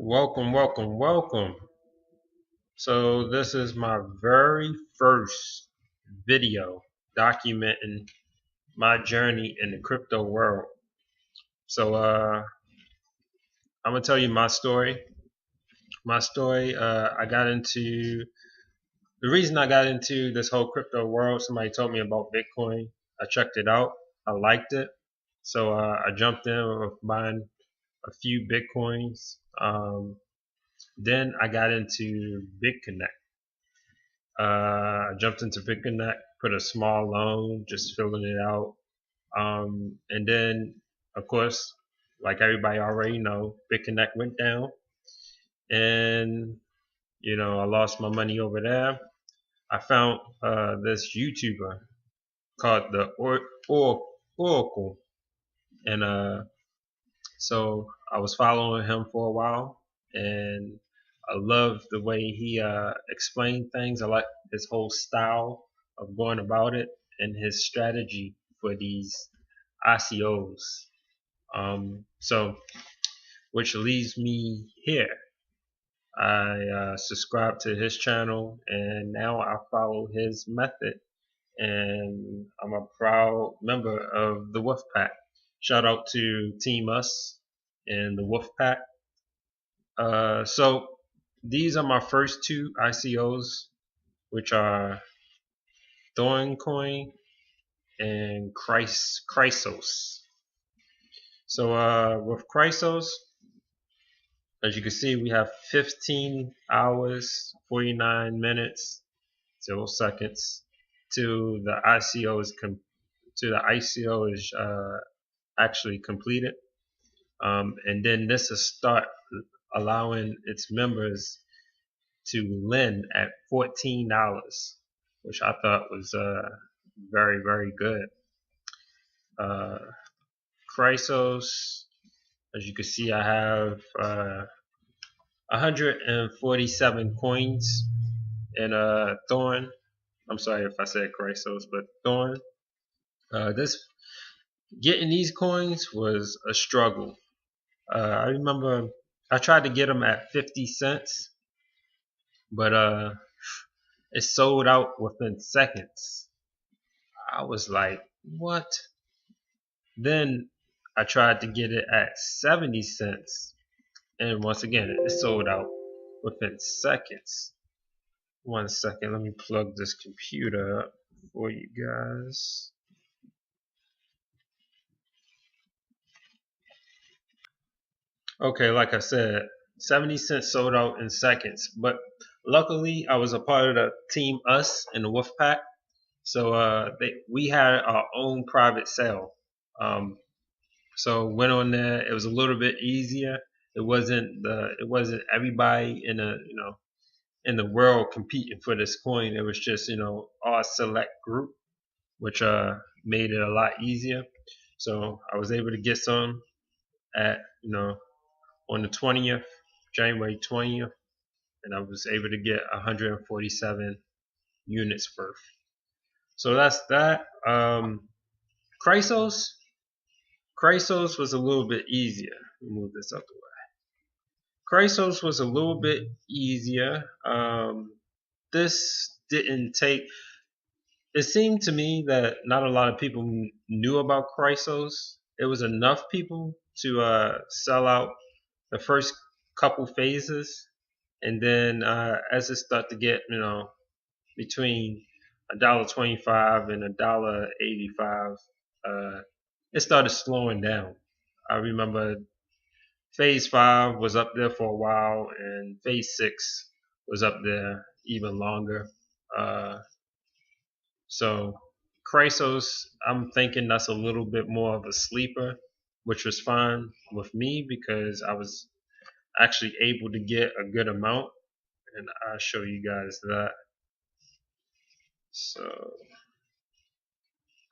Welcome. So this is my very first video documenting my journey in the crypto world. So I'm gonna tell you my story. I got into the reason I got into this whole crypto world. Somebody told me about Bitcoin. I checked it out. I liked it. So I jumped in with buying a few Bitcoins. Then I got into BitConnect. I jumped into BitConnect, put a small loan, just filling it out. And then, of course, like everybody already know, BitConnect went down, and I lost my money over there. I found this YouTuber called the Oracle, and so I was following him for a while, and I love the way he explained things. I like his whole style of going about it and his strategy for these ICOs. So, which leads me here. I subscribe to his channel, and now I follow his method, and I'm a proud member of the Wolf Pack. Shout out to Team Us and the Wolf Pack. So these are my first two ICOs, which are ThornCoin and Chrysos. So with Chrysos, as you can see, we have 15 hours, 49 minutes, 0 seconds to the ICO is actually completed. And then this will start allowing its members to lend at $14, which I thought was very, very good. Chrysos, as you can see, I have 147 coins in Thorn. I'm sorry if I said Chrysos, but Thorn. This getting these coins was a struggle. I remember I tried to get them at 50 cents, but it sold out within seconds. I was like, what? Then I tried to get it at 70 cents, and once again it sold out within seconds. 1 second, let me plug this computer up for you guys. Okay, like I said, 70 cents sold out in seconds, but luckily I was a part of the Team Us in the Wolf Pack, so we had our own private sale. So went on there. It was a little bit easier. It wasn't everybody in the world competing for this coin. It was just our select group, which made it a lot easier. So I was able to get some at on the 20th, January 20th, and I was able to get 147 units worth. So that's that. Chrysos was a little bit easier. Let me move this up the way. Chrysos was a little bit easier. This didn't take. It seemed to me that not a lot of people knew about Chrysos. It was enough people to sell out the first couple phases, and then as it started to get between $1.25 and $1.85, it started slowing down. I remember phase 5 was up there for a while, and phase 6 was up there even longer. So Chrysos, I'm thinking that's a little bit more of a sleeper, which was fine with me because I was actually able to get a good amount, and I'll show you guys that. So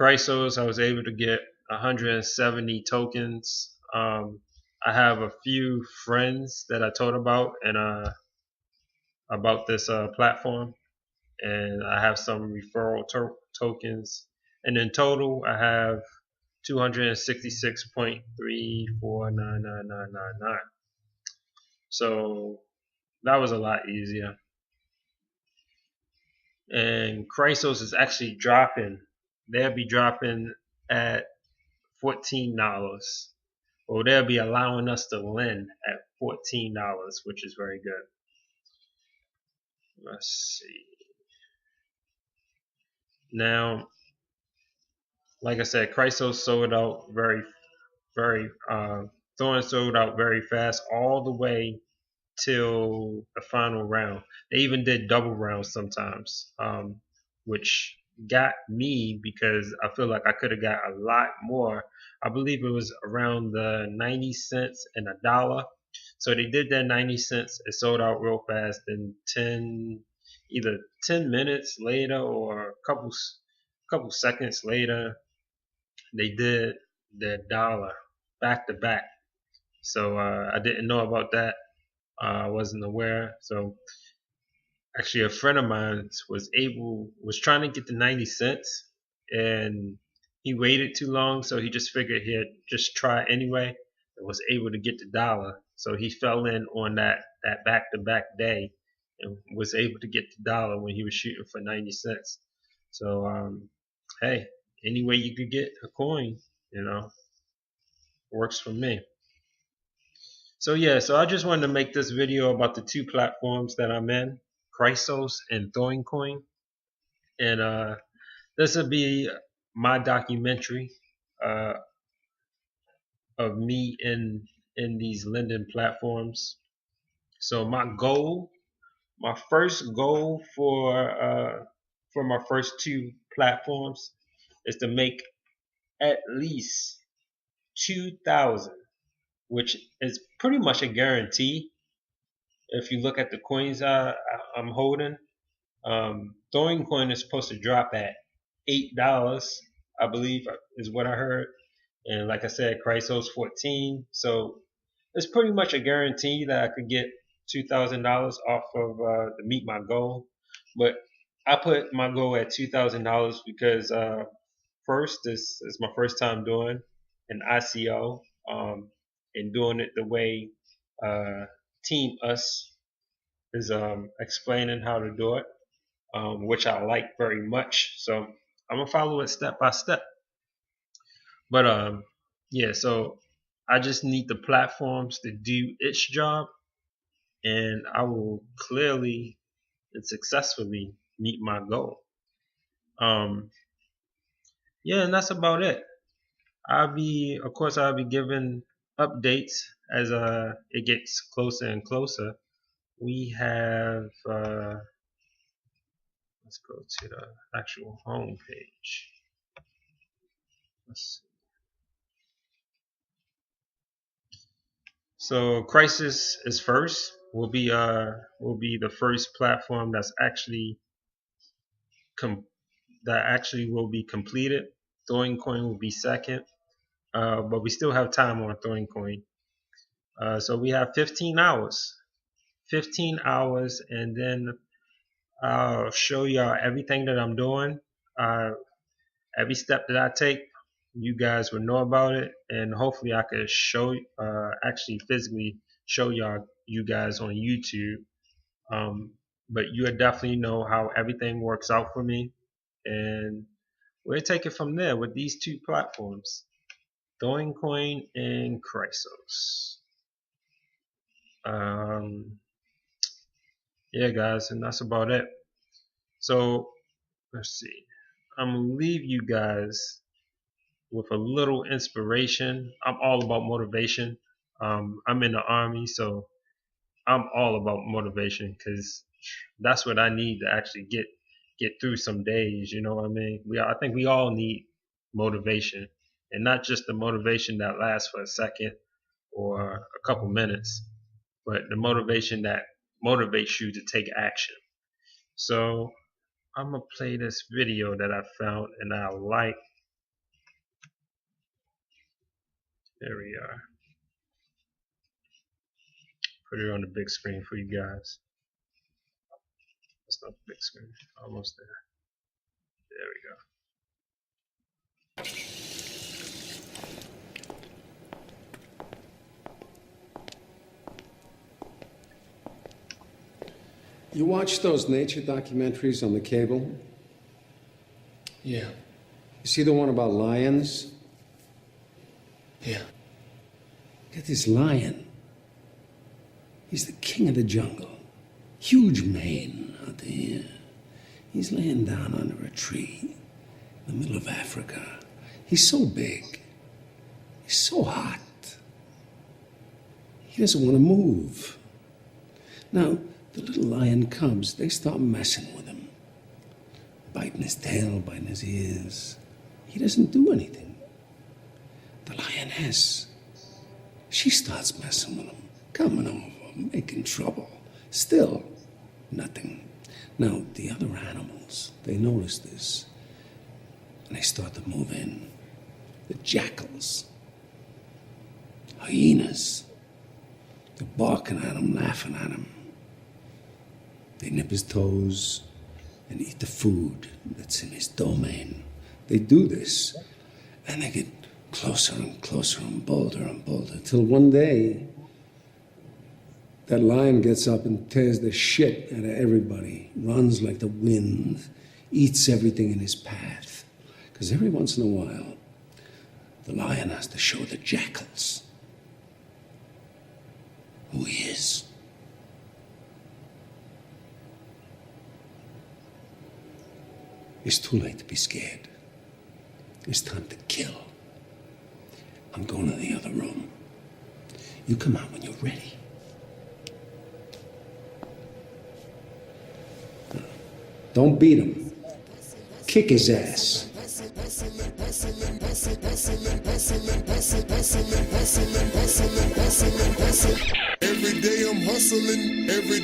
Chrysos, I was able to get 170 tokens. I have a few friends that I told about and about this platform, and I have some referral tokens, and in total I have 266.349999. So that was a lot easier. And Chrysos is actually dropping. They'll be dropping at $14. Or they'll be allowing us to lend at $14, which is very good. Let's see. Now, like I said, Chrysos sold out Thorn sold out very fast, all the way till the final round. They even did double rounds sometimes, which got me because I feel like I could have got a lot more. I believe it was around the 90 cents and a dollar. So they did that 90 cents. It sold out real fast. Then either 10 minutes later or a couple seconds later, they did the dollar back to back. So I didn't know about that. I wasn't aware. So actually, a friend of mine was trying to get the 90 cents, and he waited too long, so he just figured he'd just try anyway, and was able to get the dollar. So he fell in on that back to back day, and was able to get the dollar when he was shooting for 90 cents. So hey, any way you could get a coin, works for me. So yeah, so I just wanted to make this video about the two platforms that I'm in, Chrysos and ThornCoin. And this will be my documentary uh, of me in these lending platforms. So my first goal for my first two platforms is to make at least 2,000, which is pretty much a guarantee if you look at the coins I'm holding. Coin is supposed to drop at $8, I believe, is what I heard. And like I said, Chrysos 14. So it's pretty much a guarantee that I could get $2,000 off of to meet my goal. But I put my goal at $2,000 because first, this is my first time doing an ICO, and doing it the way Team Us is explaining how to do it, which I like very much. So I'm gonna follow it step by step. But yeah, so I just need the platforms to do its job, and I will clearly and successfully meet my goal. Um, yeah, and that's about it. Of course, I'll be giving updates as it gets closer and closer. We have let's go to the actual home page. Let's see. So Crisis is first. Will be the first platform that actually will be completed. ThornCoin will be second, but we still have time on ThornCoin. So we have 15 hours. 15 hours, and then I'll show y'all everything that I'm doing. Uh, every step that I take, you guys will know about it, and hopefully I could actually physically show you guys on YouTube. But you'll definitely know how everything works out for me, and we'll take it from there with these two platforms, ThornCoin and Chrysos. Yeah, guys, and that's about it. So let's see. I'm gonna leave you guys with a little inspiration. I'm all about motivation. I'm in the army, so I'm all about motivation because that's what I need to actually get through some days. You know what I mean? I think we all need motivation, and not just the motivation that lasts for a second or a couple minutes, but the motivation that motivates you to take action. So I'm gonna play this video that I found and I like. There we are. Put it on the big screen for you guys. That's not the big screen. Almost there. There we go. You watch those nature documentaries on the cable? Yeah. You see the one about lions? Yeah. Get this lion. He's the king of the jungle. Huge mane out there. He's laying down under a tree in the middle of Africa. He's so big. He's so hot. He doesn't want to move. Now, the little lion cubs, they start messing with him. Biting his tail, biting his ears. He doesn't do anything. The lioness, she starts messing with him, coming over, making trouble. Still, nothing. Now, the other animals, they notice this, and they start to move in. The jackals, hyenas, they're barking at him, laughing at him. They nip his toes and eat the food that's in his domain. They do this, and they get closer and closer and bolder, till one day, that lion gets up and tears the shit out of everybody, runs like the wind, eats everything in his path. Because every once in a while, the lion has to show the jackals who he is. It's too late to be scared. It's time to kill. I'm going to the other room. You come out when you're ready. Don't beat him. Kick his ass. Every day I'm hustling, every